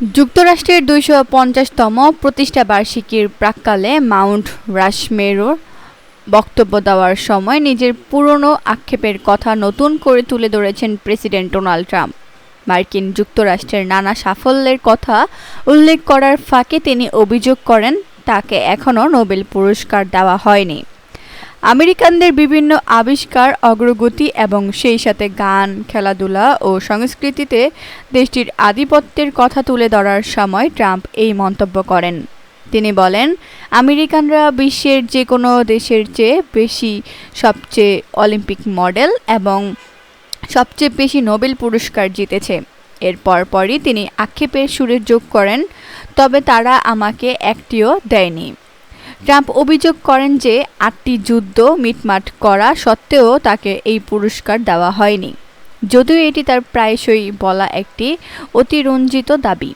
যুক্তরাষ্ট্রের ২৫০তম প্রতিষ্ঠাবার্ষিকীর প্রাক্কালে মাউন্ট রাশমোরে বক্তব্য দেওয়ার সময় নিজের পুরনো আক্ষেপের কথা নতুন করে তুলে ধরেছেন প্রেসিডেন্ট ডোনাল্ড ট্রাম্প। মার্কিন যুক্তরাষ্ট্রের নানা সাফল্যের কথা উল্লেখ করার ফাঁকে তিনি অভিযোগ করেন তাকে এখনও নোবেল পুরস্কার দেওয়া হয়নি। আমেরিকানদের বিভিন্ন আবিষ্কার, অগ্রগতি এবং সেই সাথে গান, খেলাধুলা ও সংস্কৃতিতে দেশটির আধিপত্যের কথা তুলে ধরার সময় ট্রাম্প এই মন্তব্য করেন। তিনি বলেন, আমেরিকানরা বিশ্বের যে কোনো দেশের চেয়ে বেশি সবচেয়ে অলিম্পিক মেডেল এবং সবচেয়ে বেশি নোবেল পুরস্কার জিতেছে। এর পরপরই তিনি আক্ষেপের সুরে যোগ করেন, তবে তারা আমাকে একটিও দেয়নি। ট্রাম্প অভিযোগ করেন যে ৮টি যুদ্ধ মিটমাট করা সত্ত্বেও তাকে এই পুরস্কার দেওয়া হয়নি, যদিও এটি তার প্রায়শই বলা একটি অতিরঞ্জিত দাবি।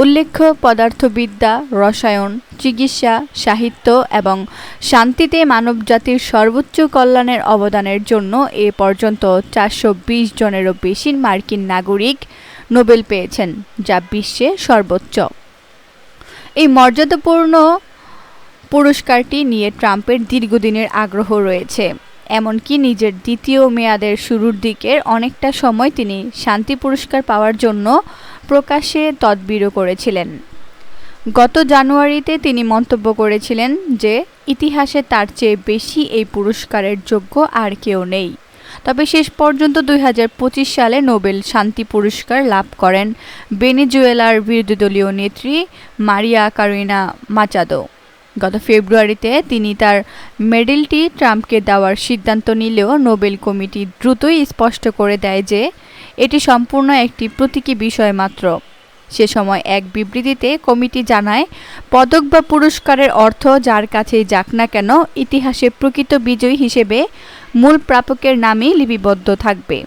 উল্লেখ্য, পদার্থবিদ্যা, রসায়ন, চিকিৎসা, সাহিত্য এবং শান্তিতে মানবজাতির সর্বোচ্চ কল্যাণের অবদানের জন্য এ পর্যন্ত ৪২০ জনেরও বেশি মার্কিন নাগরিক নোবেল পেয়েছেন, যা বিশ্বে সর্বোচ্চ। এই মর্যাদাপূর্ণ পুরস্কারটি নিয়ে ট্রাম্পের দীর্ঘদিনের আগ্রহ রয়েছে। এমনকি নিজের দ্বিতীয় মেয়াদের শুরুর দিকের অনেকটা সময় তিনি শান্তি পুরস্কার পাওয়ার জন্য প্রকাশ্যে তদবিরও করেছিলেন। গত জানুয়ারিতে তিনি মন্তব্য করেছিলেন যে ইতিহাসে তার চেয়ে বেশি এই পুরস্কারের যোগ্য আর কেউ নেই। তবে শেষ পর্যন্ত ২০২৫ সালে নোবেল শান্তি পুরস্কার লাভ করেন ভেনেজুয়েলার বিরোধীদলীয় নেত্রী মারিয়া কারিনা মাচাদো। গত ফেব্রুয়ারিতে তিনি তার মেডেলটি ট্রাম্পকে দেওয়ার সিদ্ধান্ত নিলেও নোবেল কমিটি দ্রুতই স্পষ্ট করে দেয় যে এটি সম্পূর্ণ একটি প্রতীকী বিষয় মাত্র। সে সময় এক বিবৃতিতে কমিটি জানায়, পদক বা পুরস্কারের অর্থ যার কাছেই যাক না কেন, ইতিহাসে প্রকৃত বিজয়ী হিসেবে মূল প্রাপকের নামই লিপিবদ্ধ থাকবে।